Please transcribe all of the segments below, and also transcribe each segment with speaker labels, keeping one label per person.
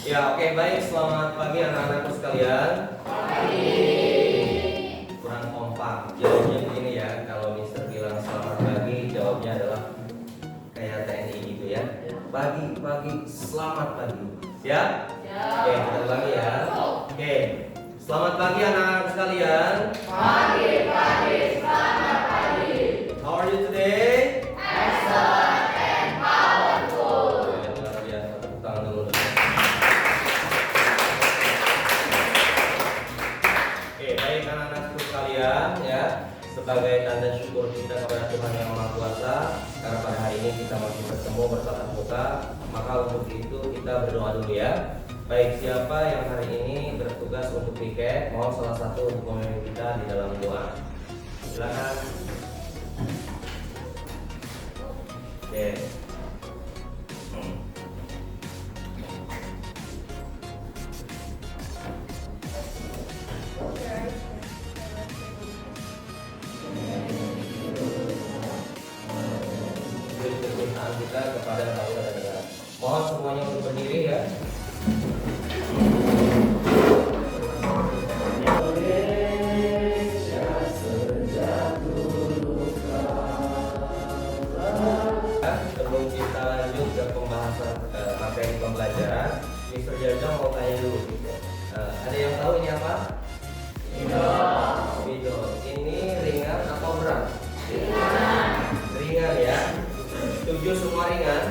Speaker 1: Ya, oke, baik. Selamat pagi anak-anakku sekalian. Kurang kompak. Jawabnya begini ya. Kalau Mister bilang selamat pagi, jawabnya adalah kayak TNI gitu ya. Pagi, selamat pagi. Siap? Oke, kita ulangi ya. Oke. Selamat pagi anak-anak sekalian.
Speaker 2: Pagi, selamat pagi.
Speaker 1: How are you today?
Speaker 2: Excellent and powerful.
Speaker 1: Oke, luar biasa. Tepuk tangan dulu. Oke, baik anak-anakku sekalian ya. Sebagai tanda syukur kita kepada Tuhan Yang Maha Kuasa, karena pada hari ini kita masih bertemu bertatap muka, maka untuk itu kita berdoa dulu ya. Baik, siapa yang hari ini bertugas untuk piket, mohon salah satu untuk memimpin kita di dalam doa. Silakan. Oke. Beri kecintaan kita kepada bangsa dan negara. Mohon semuanya untuk berdiri ya. Sebelum kita lanjut ke pembahasan materi pembelajaran, Mr. Jajang mau tanya dulu. Ada yang tahu ini apa? Spidol. Ini ringan atau berat? Ringan ya. Setuju semua ringan?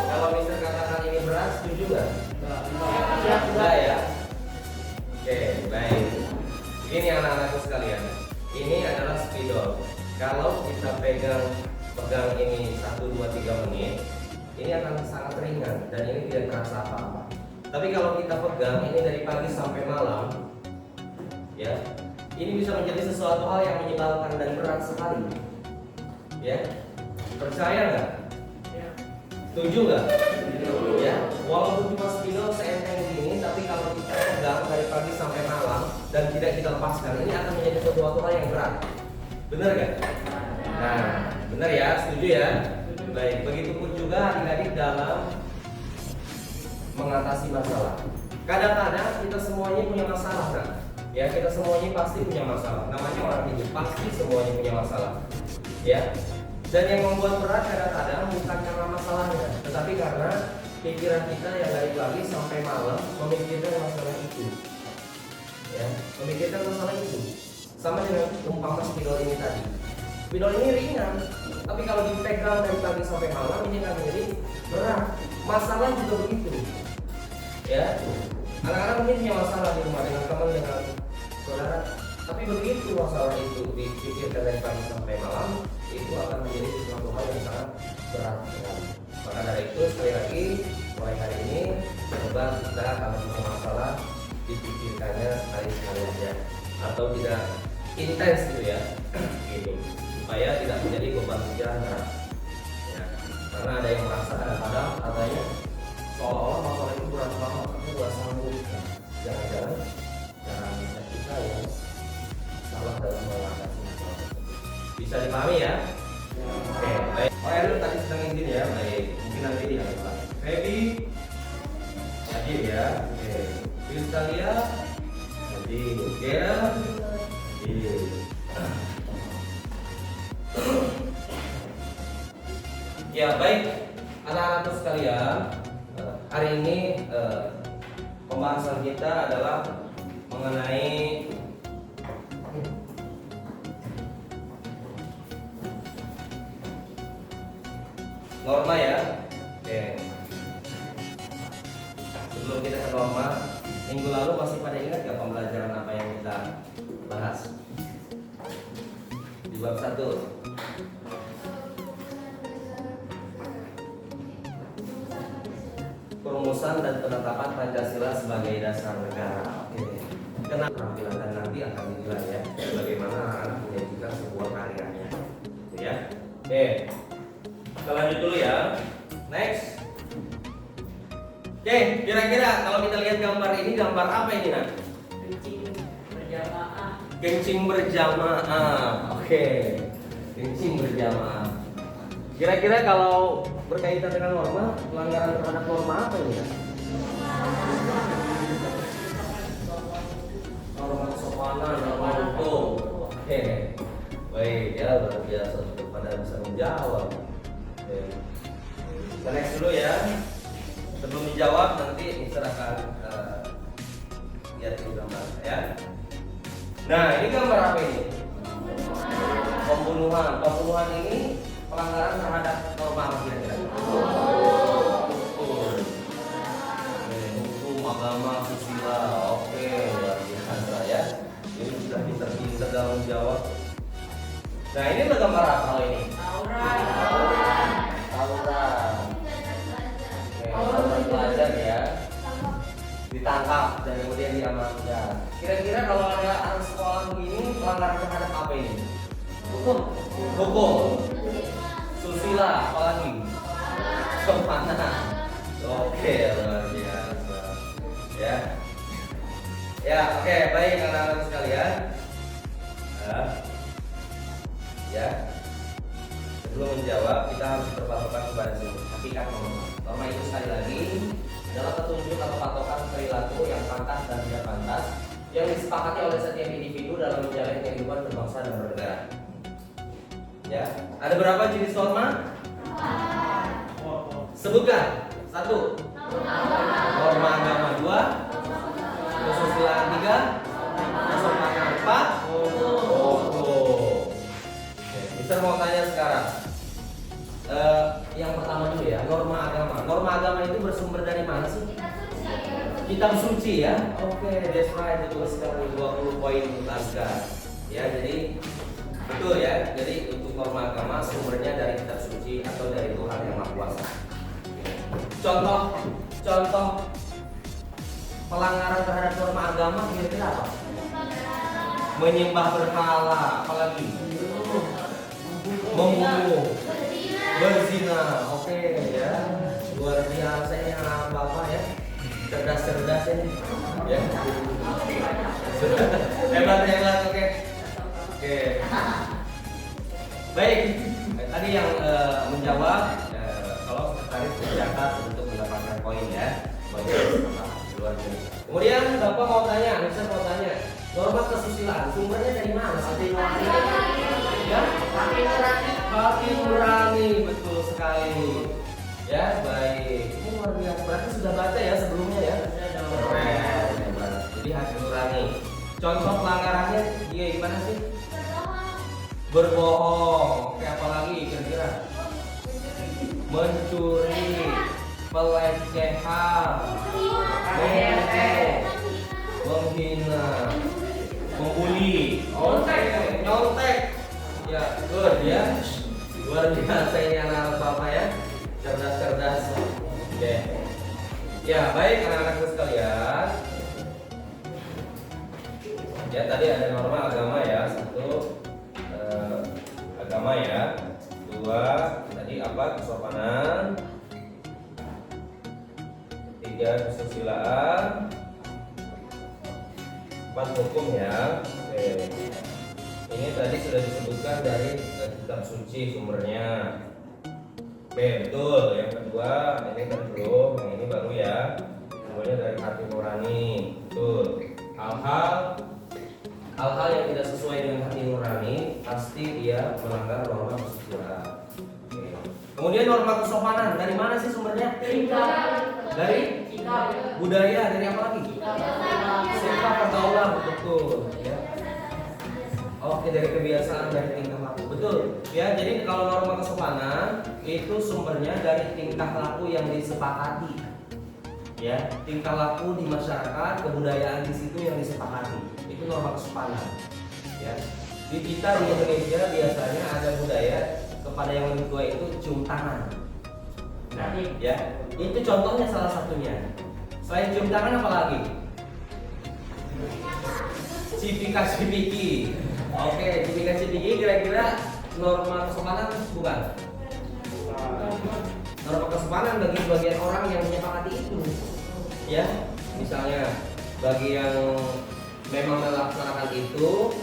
Speaker 1: Kalau Mister katakan ini berat, setuju nggak? Enggak ya. Oke, baik. Ini anak-anakku sekalian. Ini adalah spidol. Kalau kita pegang ini 1, 2, 3 menit, ini akan sangat ringan dan ini tidak terasa apa-apa. Tapi kalau kita pegang ini dari pagi sampai malam, ya, ini bisa menjadi sesuatu hal yang menyebalkan dan berat sekali. Ya, percaya nggak? Setuju nggak? Ya, walaupun cuma spidol seenteng ini, tapi kalau kita pegang dari pagi sampai malam dan tidak kita lepaskan, ini akan menjadi sesuatu hal yang berat. Benar nggak? Nah, benar ya, setuju ya? Baik, begitupun juga adik-adik dalam mengatasi masalah. Kadang-kadang kita semuanya punya masalah kan? Ya, kita semuanya pasti punya masalah. Namanya orang hidup, pasti semuanya punya masalah. Ya. Dan yang membuat berat kadang-kadang bukan karena masalahnya, tetapi karena pikiran kita yang dari pagi sampai malam memikirkan masalah itu. Ya, memikirkan masalah itu. Sama dengan umpama spidol ini tadi. Spidol ini ringan, tapi kalau dipegang dari pagi sampai malam ini akan menjadi berat. Masalah juga begitu. Ya, anak-anak mungkin punya masalah di rumah dengan teman, dengan saudara, tapi begitu masalah itu dipikirkan dari pagi sampai malam, itu akan menjadi sesuatu hal yang sangat berat sekali. Maka dari itu sekali lagi mulai hari ini coba kita kalau punya masalah dipikirkannya sekali-sekali aja atau tidak intens gitu ya, gitu, supaya tidak menjadi beban pikiran berat. Ya, karena ada yang merasa kadang-kadang katanya seolah-olah masalah itu berat banget, aku gak sanggup. Jangan-jangan cara kita yang salah dalam mengatasi masalah tersebut. Bisa dipahami ya? Oke, baik. Oh ya, lu tadi sedang izin ya, baik. Mungkin nanti dialihkan. Baby, hadir ya. Oke. Kristalia, hadir. Oke ya. Hadir. Ya baik, anak-anakku sekalian. Hari ini pembahasan kita adalah mengenai norma ya. Oke. Sebelum kita ke norma, minggu lalu masih pada ingat gak pembelajaran apa yang kita bahas? Di bab 1. Perumusan dan penetapan Pancasila sebagai dasar negara. Oke. Kenapa penampilan dan nanti akan dinilai ya bagaimana anak menyajikan sebuah karyanya. Gitu ya. Oke. Kita lanjut dulu ya. Next. Oke, kira-kira kalau kita lihat gambar ini, gambar apa ini Nak?
Speaker 2: Kencing berjamaah.
Speaker 1: Kencing berjamaah. Oke. Kencing berjamaah. Kira-kira kalau berkaitan dengan norma, pelanggaran terhadap norma apa ini Nak? Norma kesopanan, norma hukum. Oke, baik ya, luar biasa sudah pada bisa menjawab. Oke. Kita next dulu ya. Sebelum menjawab nanti Mister akan lihat dulu gambar ya. Nah, ini gambar apa ini? Pembunuhan. Pembunuhan ini pelanggaran terhadap norma apa kira-kira? Hukum, agama, susila. Oke, luar biasa ya. Ini sudah pinter-pinter dalam menjawab. Nah, ini udah gambar apa hal ini? Tauran. Tauran pelajar ya. Ditangkap dan kemudian diamankan. Kira-kira kalau ada anak sekolah begini pelanggaran terhadap apa ini? Hukum. Susila, apalagi? Kesopanan. Oke, luar biasa. Ya. Ya, oke, baik anak-anak sekalian. Ya. Sebelum menjawab, kita harus berpatokan kepada hakikat norma. Norma itu sekali lagi adalah petunjuk atau patokan perilaku yang pantas dan tidak pantas yang disepakati oleh setiap individu dalam menjalani kehidupan berbangsa dan bernegara. Ya, ada berapa jenis norma? Sebutkan. 1. Norma agama 2. Kesusilaan 3. Kesopanan 4. Mister mau tanya sekarang. Yang pertama dulu ya, norma agama. Norma agama itu bersumber dari mana sih? Kitab suci ya. Oke, that's right. Betul sekali, 20 poin untuk Azkar. Ya, jadi betul ya. Jadi untuk norma agama sumbernya dari kitab suci atau dari Tuhan yang Maha Kuasa. Contoh pelanggaran terhadap norma agama kira-kira apa? Menyembah berhala, apalagi? Membunuh, berzina. Oke ya, luar biasa ya Bapak ya, cerdas ini ya, hebat. Oke. Baik, tadi yang menjawab kalau sekretaris tercatat untuk mendapatkan poin ya, poin luar biasa. Kemudian Bapak mau tanya, Mister mau tanya, norma kesusilaan sumbernya dari mana? Ya, hati nurani, betul sekali. Ya, baik. Ini luar biasa. Berarti sudah baca ya sebelumnya ya? Keren, hebat. Jadi hati nurani. Contoh pelanggarannya dia gimana sih? Berbohong. Oke, apa lagi kira-kira? Mencuri, pelecehan, menghina, membuli, nyontek. Ya, good ya. Luar biasa ini anak-anak Bapak ya. Cerdas. Oke. Ya, baik anak-anakku sekalian. Ya, tadi ada norma agama ya. 1 agama ya. 2 tadi apa? Kesopanan. 3 kesusilaan. 4 hukum ya. Oke. Ini tadi sudah disebutkan dari kitab suci sumbernya. Oke, betul. Yang kedua, ini kan belum, yang ini baru ya. Sumbernya dari hati nurani. Betul. Hal-hal yang tidak sesuai dengan hati nurani pasti dia melanggar norma kesusilaan. Oke. Kemudian norma kesopanan dari mana sih sumbernya? Dari budaya, dari apa lagi? Sikap pergaulan, betul ya. Oke, dari kebiasaan, dari tingkah laku, betul ya. Jadi kalau norma kesopanan itu sumbernya dari tingkah laku yang disepakati ya, tingkah laku di masyarakat, kebudayaan di situ yang disepakati, itu norma kesopanan ya. Di kita di Indonesia biasanya ada budaya kepada yang lebih tua itu cium tangan. Nah ya, itu contohnya salah satunya. Selain cium tangan apa lagi? Cipika-cipiki. Oke, cipika-cipiki kira-kira norma kesopanan bukan? Norma kesopanan bagi sebagian orang yang menyepakati itu. Ya, misalnya bagi yang memang melaksanakan itu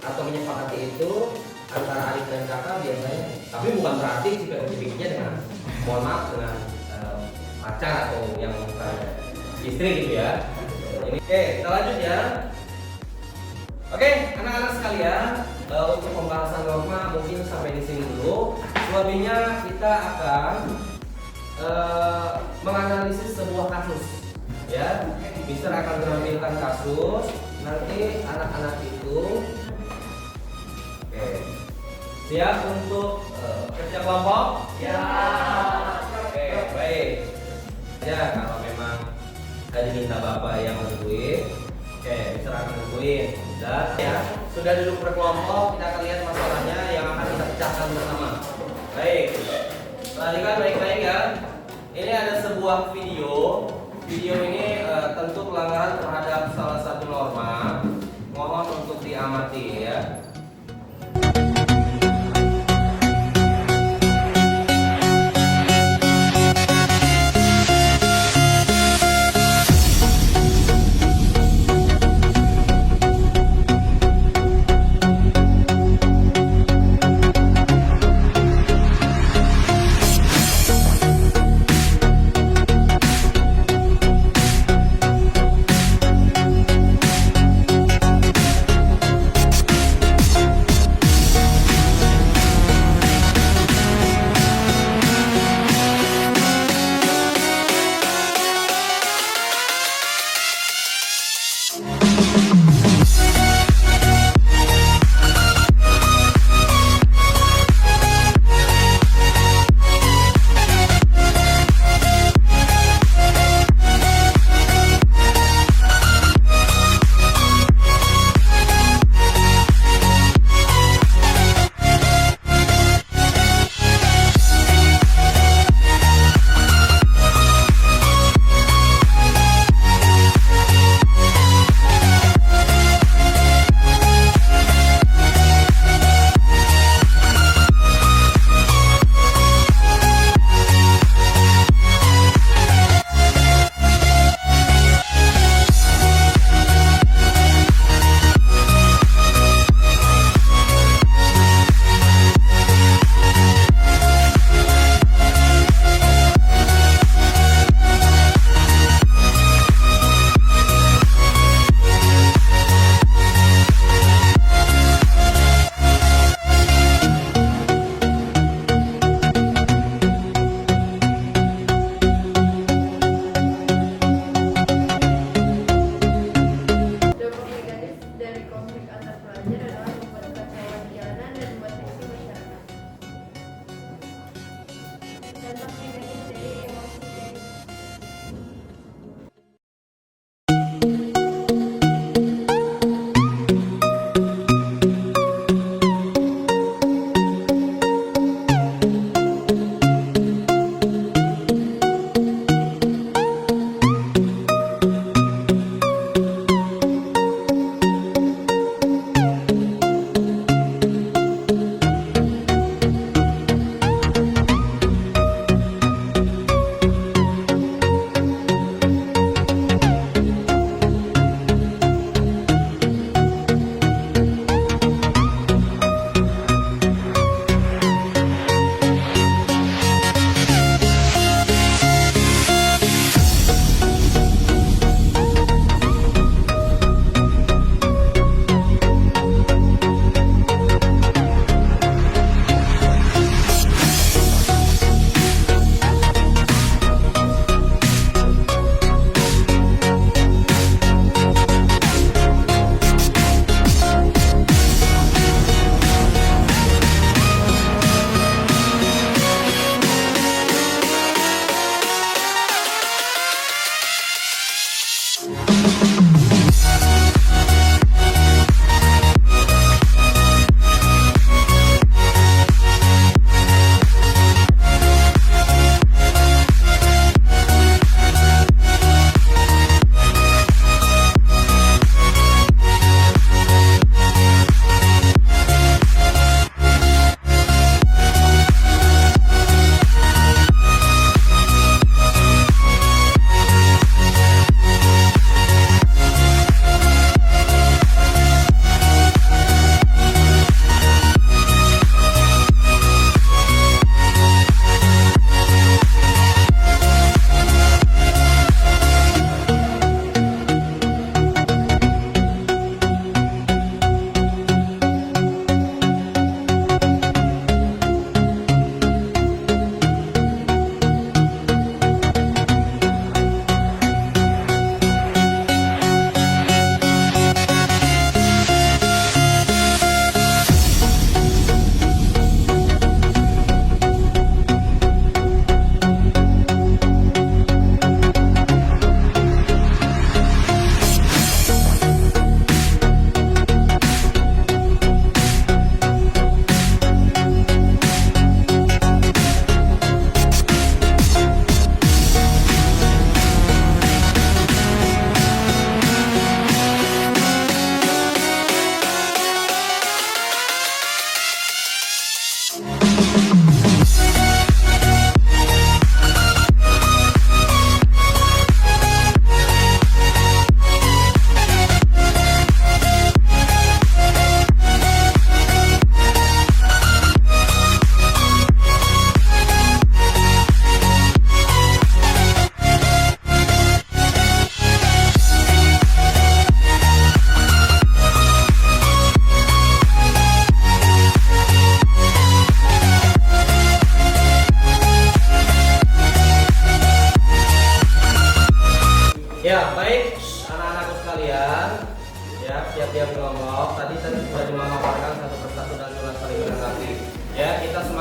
Speaker 1: atau menyepakati itu antara adik dan kakak biasanya. Tapi bukan berarti cipika-cipikinya dengan mohon maaf dengan pacar atau yang istri gitu ya. Ini, oke, kita lanjut ya. Oke, anak-anak sekalian, untuk pembahasan norma mungkin sampai di sini dulu. Selebihnya kita akan menganalisis sebuah kasus, ya. Mister akan menampilkan kasus. Nanti anak-anak itu, oke, siap untuk kerja kelompok?
Speaker 2: Ya.
Speaker 1: Oke, baik. Ya, kalau memang tadi minta bapak yang nentuin, oke, Mister akan nentuin. Dan ya, sudah duduk berkelompok, kita akan lihat masalahnya yang akan kita pecahkan bersama. Baik, perhatikan baik-baik ya. Ini ada sebuah video. Video ini tentu pelanggaran terhadap salah satu norma. Mohon untuk diamati ya.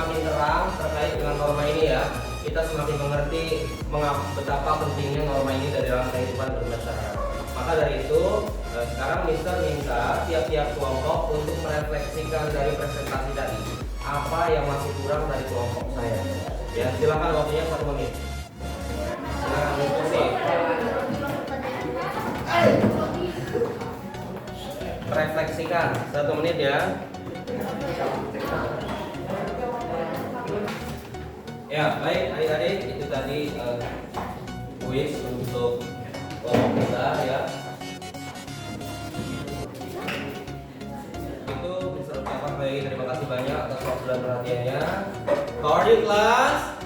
Speaker 1: semakin terang terkait dengan norma ini ya, kita semakin mengerti betapa pentingnya norma ini dari dalam kehidupan bermasyarakat. Maka dari itu, sekarang Mister minta tiap-tiap kelompok untuk merefleksikan dari presentasi tadi apa yang masih kurang dari kelompok saya. Ya, silakan waktunya 1 menit. Silakan diskusi. Refleksikan 1 menit ya. Ya, baik adik-adik, itu tadi kuis untuk kelompok kita ya. Itu bisa ucapkan baik, terima kasih banyak atas waktu dan perhatiannya. How are you class?